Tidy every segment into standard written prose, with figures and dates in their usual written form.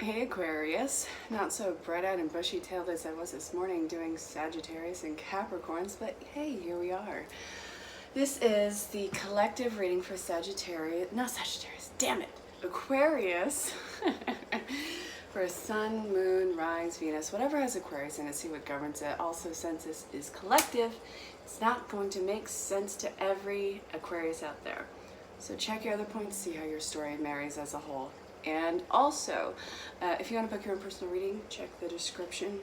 Hey Aquarius, not so bright-eyed and bushy-tailed as I was this morning doing Sagittarius and Capricorns, but hey, here we are. This is the collective reading for Sagittarius, not Sagittarius, damn it, Aquarius, for Sun, Moon, Rise, Venus, whatever has Aquarius in it, see what governs it. Also, since this is collective, it's not going to make sense to every Aquarius out there. So check your other points, see how your story marries as a whole. And also, if you want to book your own personal reading, check the description.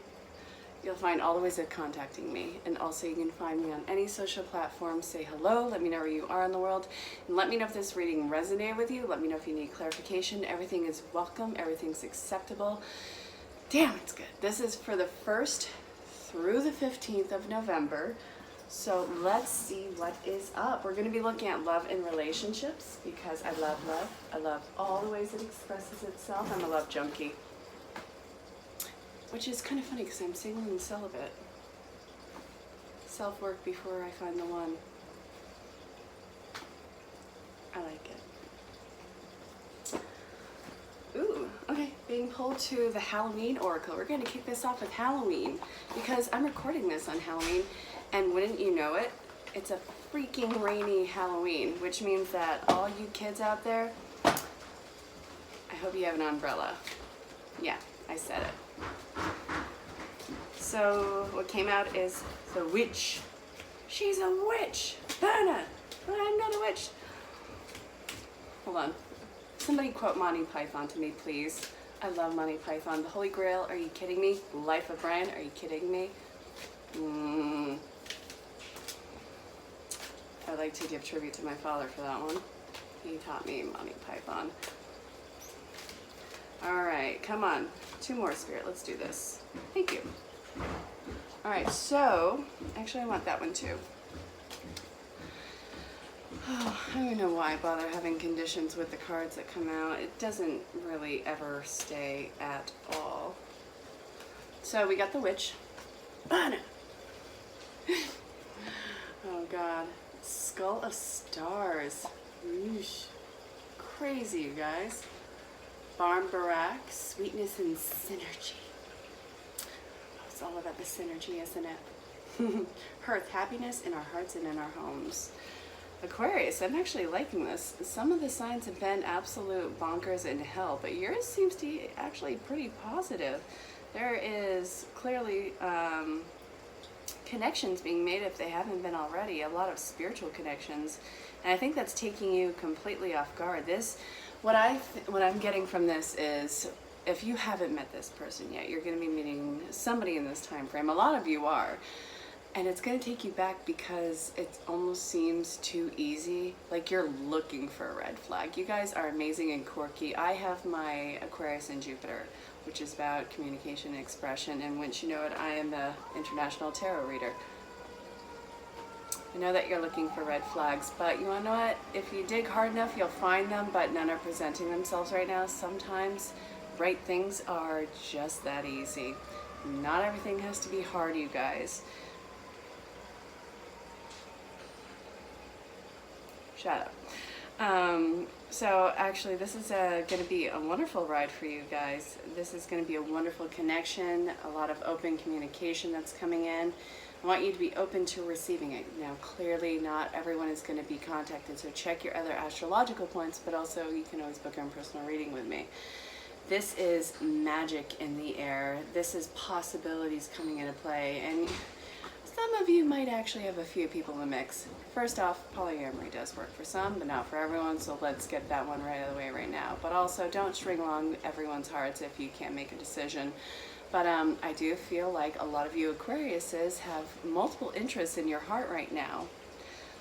You'll find all the ways of contacting me. And also you can find me on any social platform. Say hello, let me know where you are in the world. And let me know if this reading resonated with you. Let me know if you need clarification. Everything is welcome, everything's acceptable. Damn, it's good. This is for the 1st through the 15th of November. So let's see what is up. We're going to be looking at love and relationships because I love love. I love all the ways it expresses itself. I'm a love junkie. Which is kind of funny because I'm single and celibate. Self-work before I find the one. I like it. Ooh, okay. Being pulled to the Halloween Oracle. We're going to kick this off with Halloween because I'm recording this on Halloween. And wouldn't you know it, it's a freaking rainy Halloween, which means that all you kids out there, I hope you have an umbrella. Yeah, I said it. So what came out is the witch. She's a witch. Burn her. I'm not a witch. Hold on. Somebody quote Monty Python to me, please. I love Monty Python. The Holy Grail, are you kidding me? Life of Brian, are you kidding me? I'd like to give tribute to my father for that one. He taught me Monty Python. All right, come on. 2 more, Spirit. Let's do this. Thank you. All right, so, actually I want that one too. Oh, I don't even know why I bother having conditions with the cards that come out. It doesn't really ever stay at all. So we got the witch. Banner. Oh God. Skull of Stars. Eesh. Crazy, you guys. Barn Barak, sweetness and synergy. Oh, it's all about the synergy, isn't it? Hearth, happiness in our hearts and in our homes. Aquarius, I'm actually liking this. Some of the signs have been absolute bonkers in hell, but yours seems to be actually pretty positive. There is clearly connections being made if they haven't been already, a lot of spiritual connections, and I think that's taking you completely off guard. This, what I'm getting from this is, if you haven't met this person yet, you're going to be meeting somebody in this time frame. A lot of you are, and it's going to take you back because it almost seems too easy, like you're looking for a red flag. You guys are amazing and quirky. I have my Aquarius in Jupiter, which is about communication and expression, and once you know it, I am an international tarot reader. I know that you're looking for red flags, but you wanna know what? If you dig hard enough, you'll find them, but none are presenting themselves right now. Sometimes right things are just that easy. Not everything has to be hard, you guys. Shut up. So actually this is going to be a wonderful ride for you guys. This is going to be a wonderful connection, a lot of open communication that's coming in. I want you to be open to receiving it. Now clearly not everyone is going to be contacted, so check your other astrological points, but also you can always book your own personal reading with me. This is magic in the air. This is possibilities coming into play, and some of you might actually have a few people in the mix. First off, polyamory does work for some, but not for everyone, so let's get that one right out of the way right now. But also, don't string along everyone's hearts if you can't make a decision. But I do feel like a lot of you Aquariuses have multiple interests in your heart right now.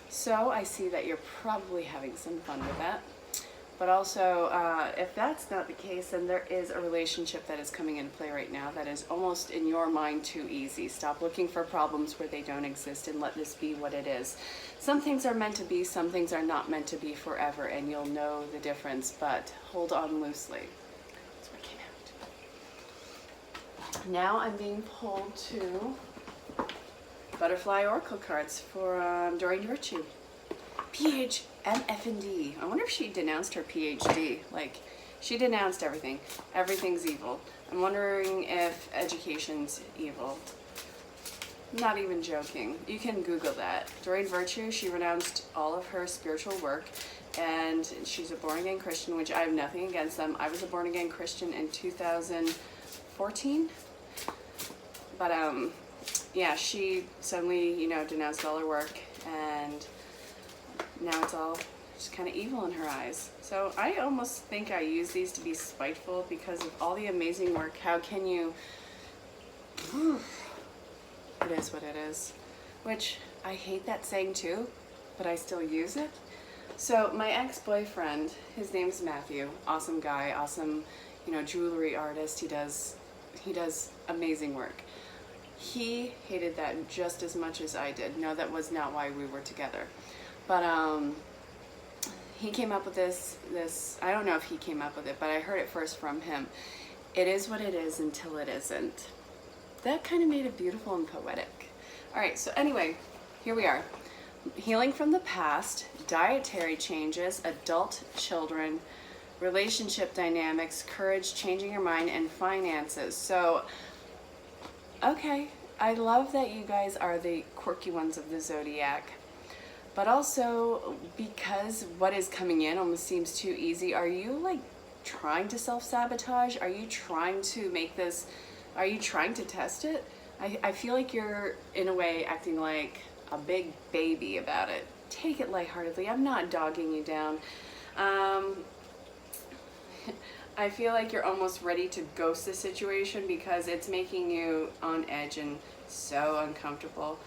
So I see that you're probably having some fun with that. But also, if that's not the case, then there is a relationship that is coming into play right now that is almost in your mind too easy. Stop looking for problems where they don't exist and let this be what it is. Some things are meant to be, some things are not meant to be forever, and you'll know the difference, but hold on loosely. That's what came out. Now I'm being pulled to Butterfly Oracle cards for Doreen Virtue. PH MF&D. I wonder if she denounced her PhD. Like, She denounced everything. Everything's evil. I'm wondering if education's evil. Not even joking. You can Google that. During Virtue, she renounced all of her spiritual work, and she's a born-again Christian, which I have nothing against them. I was a born-again Christian in 2014. But, yeah, she suddenly, you know, denounced all her work, and now it's all just kind of evil in her eyes. So I almost think I use these to be spiteful because of all the amazing work. How can you... It is what it is. Which, I hate that saying too, but I still use it. So my ex-boyfriend, his name's Matthew, awesome guy, awesome, you know, jewelry artist. He does amazing work. He hated that just as much as I did. No, that was not why we were together. But he came up with this, I don't know if he came up with it, but I heard it first from him. It is what it is until it isn't. That kind of made it beautiful and poetic. All right, so anyway, here we are. Healing from the past, dietary changes, adult children, relationship dynamics, courage, changing your mind, and finances. So, okay, I love that you guys are the quirky ones of the zodiac. But also, because what is coming in almost seems too easy, are you like trying to self-sabotage? Are you trying to make this... Are you trying to test it? I feel like you're, in a way, acting like a big baby about it. Take it lightheartedly. I'm not dogging you down. I feel like you're almost ready to ghost the situation because it's making you on edge and so uncomfortable.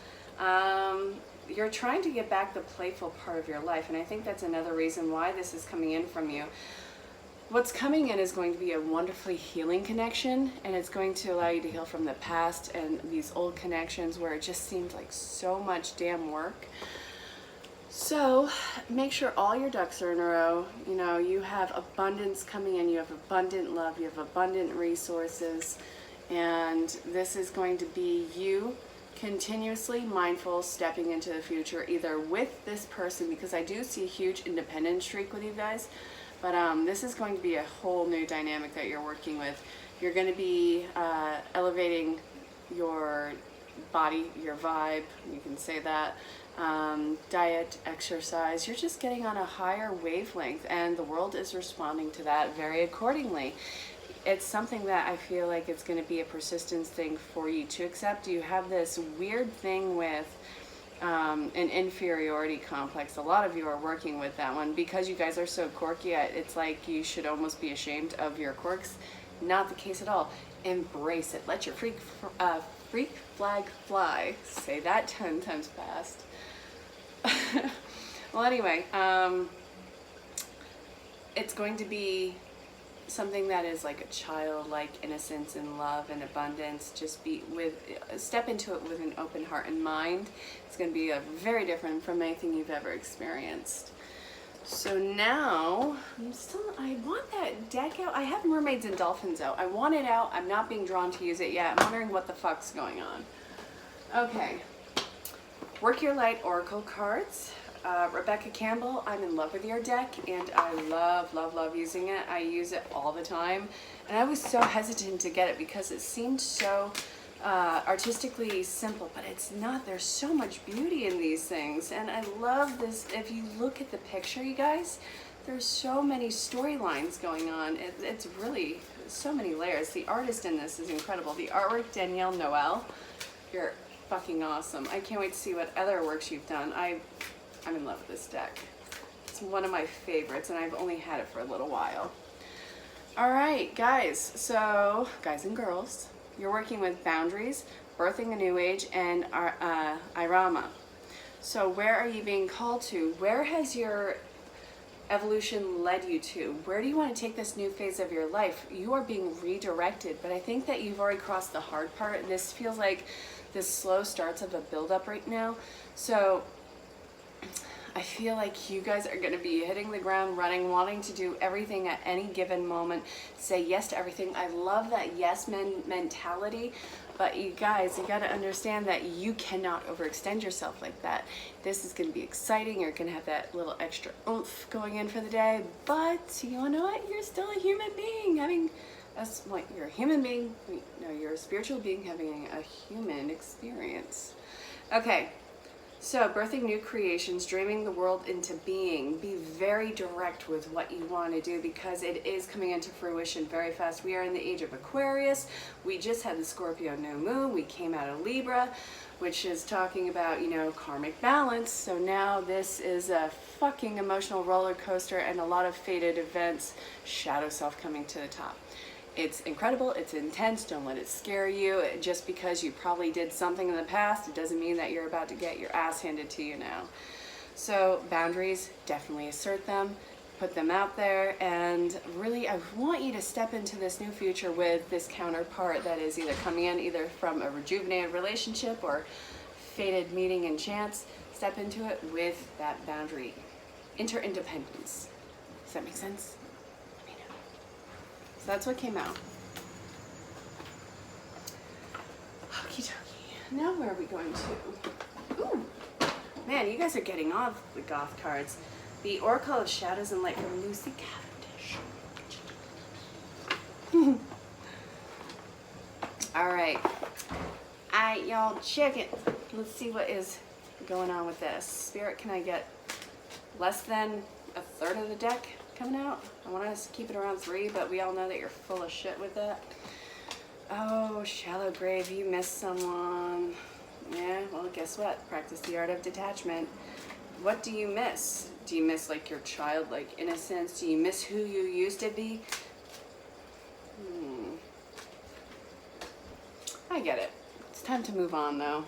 You're trying to get back the playful part of your life, and I think that's another reason why this is coming in from you. What's coming in is going to be a wonderfully healing connection, and it's going to allow you to heal from the past and these old connections where it just seemed like so much damn work. So make sure all your ducks are in a row. You know, you have abundance coming in, you have abundant love, you have abundant resources, and this is going to be you continuously mindful stepping into the future, either with this person, because I do see a huge independent streak with you guys. But this is going to be a whole new dynamic that you're working with. You're going to be elevating your body, your vibe, you can say that, diet, exercise. You're just getting on a higher wavelength, and the world is responding to that very accordingly. It's something that I feel like it's going to be a persistence thing for you to accept. You have this weird thing with an inferiority complex. A lot of you are working with that one because you guys are so quirky. It's like you should almost be ashamed of your quirks. Not the case at all. Embrace it. Let your freak flag fly. Say that 10 times fast. Well, anyway, it's going to be something that is like a childlike innocence and love and abundance. Just step into it with an open heart and mind. It's going to be very different from anything you've ever experienced. So now, I want that deck out. I have Mermaids and Dolphins out. I want it out. I'm not being drawn to use it yet. I'm wondering what the fuck's going on. Okay. Work Your Light Oracle cards. Rebecca Campbell, I'm in love with your deck, and I love, love, love using it. I use it all the time, and I was so hesitant to get it because it seemed so artistically simple, but it's not. There's so much beauty in these things, and I love this. If you look at the picture, you guys, there's so many storylines going on. It's really so many layers. The artist in this is incredible. The artwork, Danielle Noel, you're fucking awesome. I can't wait to see what other works you've done. I'm in love with this deck. It's one of my favorites, and I've only had it for a little while. All right, guys. So, guys and girls, you're working with boundaries, birthing a new age, and Irama. So, where are you being called to? Where has your evolution led you to? Where do you want to take this new phase of your life? You are being redirected, but I think that you've already crossed the hard part, and this feels like this slow starts of a build-up right now. So, I feel like you guys are going to be hitting the ground running, wanting to do everything at any given moment, say yes to everything. I love that yes men mentality, but you guys, you got to understand that you cannot overextend yourself like that. This is going to be exciting. You're going to have that little extra oomph going in for the day, but you know what? You're still a human being having you're a human being. No, you're a spiritual being having a human experience. Okay. So, birthing new creations, dreaming the world into being. Be very direct with what you want to do because it is coming into fruition very fast. We are in the age of Aquarius. We just had the Scorpio new moon. We came out of Libra, which is talking about, you know, karmic balance. So now this is a fucking emotional roller coaster and a lot of fated events. Shadow self coming to the top. It's incredible, it's intense, don't let it scare you. Just because you probably did something in the past, it doesn't mean that you're about to get your ass handed to you now. So boundaries, definitely assert them, put them out there, and really I want you to step into this new future with this counterpart that is either coming in either from a rejuvenated relationship or fated meeting and chance. Step into it with that boundary. Interdependence. Does that make sense? That's what came out. Okie dokie. Now where are we going to? Ooh, man, you guys are getting off the goth cards. The Oracle of Shadows and Light from Lucy Cavendish. All right. Y'all check it. Let's see what is going on with this. Spirit, can I get less than a third of the deck coming out? I want us to keep it around 3, but we all know that you're full of shit with that. Oh, shallow grave, you missed someone. Yeah, well, guess what? Practice the art of detachment. What do you miss? Do you miss like your childlike innocence? Do you miss who you used to be? I get it. It's time to move on though.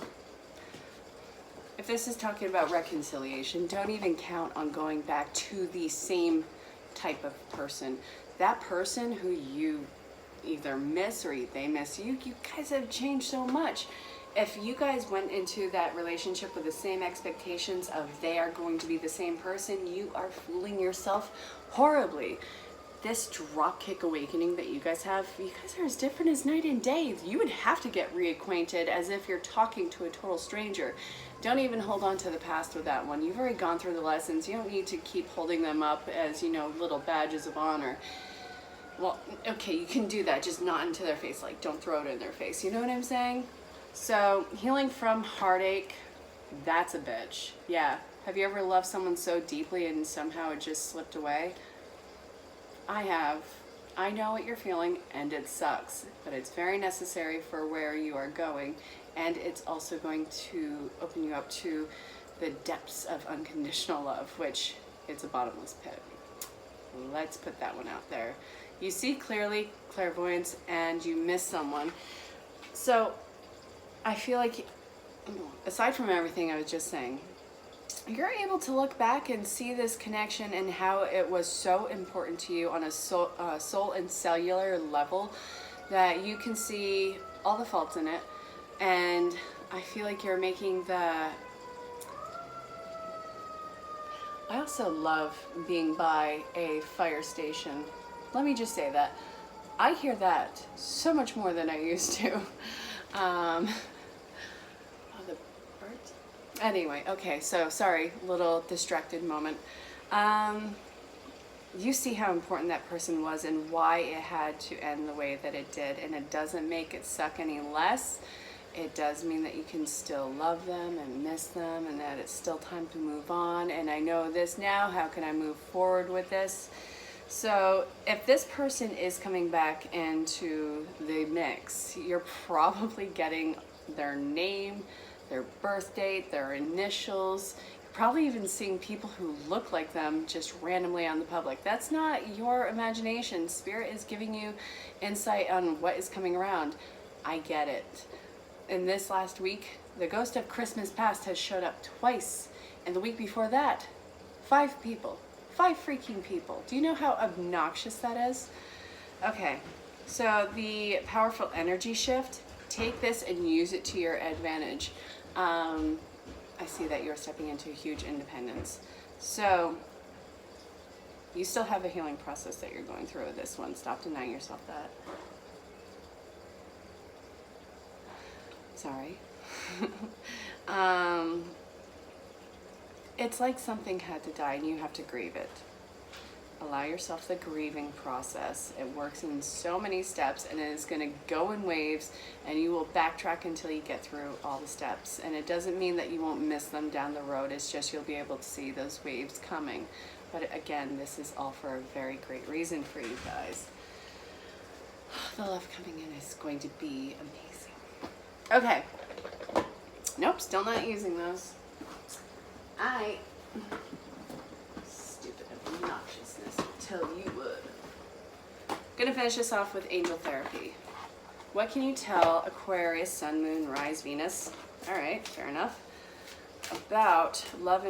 If this is talking about reconciliation, don't even count on going back to the same type of person. That person who you either miss or they miss you, you guys have changed so much. If you guys went into that relationship with the same expectations of they are going to be the same person, you are fooling yourself horribly. This dropkick awakening that you guys have, you guys are as different as night and day. You would have to get reacquainted as if you're talking to a total stranger. Don't even hold on to the past with that one. You've already gone through the lessons. You don't need to keep holding them up as, you know, little badges of honor. Well, okay, you can do that, just not into their face. Like, don't throw it in their face. You know what I'm saying? So, healing from heartache, that's a bitch. Yeah. Have you ever loved someone so deeply and somehow it just slipped away? I have. I know what you're feeling and it sucks, but it's very necessary for where you are going, and it's also going to open you up to the depths of unconditional love, which it's a bottomless pit. Let's put that one out there. You see clearly, clairvoyance, and you miss someone. So I feel like, aside from everything I was just saying, you're able to look back and see this connection and how it was so important to you on a soul and cellular level that you can see all the faults in it. And I feel like you're making I also love being by a fire station. Let me just say that. I hear that so much more than I used to. The birds? Anyway, okay, so sorry, little distracted moment. You see how important that person was and why it had to end the way that it did, and it doesn't make it suck any less. It does mean that you can still love them and miss them, and that it's still time to move on. And I know this now, how can I move forward with this? So if this person is coming back into the mix, you're probably getting their name, their birth date, their initials. You're probably even seeing people who look like them just randomly on the public. That's not your imagination. Spirit is giving you insight on what is coming around. I get it. In this last week, the ghost of Christmas past has showed up twice. And the week before that, 5 people. 5 freaking people. Do you know how obnoxious that is? Okay, so the powerful energy shift, take this and use it to your advantage. I see that you're stepping into a huge independence. So you still have a healing process that you're going through with this one. Stop denying yourself that. Sorry. It's like something had to die and you have to grieve it. Allow yourself the grieving process. It works in so many steps, and it is going to go in waves, and you will backtrack until you get through all the steps. And it doesn't mean that you won't miss them down the road. It's just you'll be able to see those waves coming. But again, this is all for a very great reason for you guys. The love coming in is going to be amazing. Okay. Nope, still not using those. Stupid obnoxiousness. Tell you would. Gonna finish this off with angel therapy. What can you tell Aquarius, Sun, Moon, Rise, Venus? All right, fair enough. About love and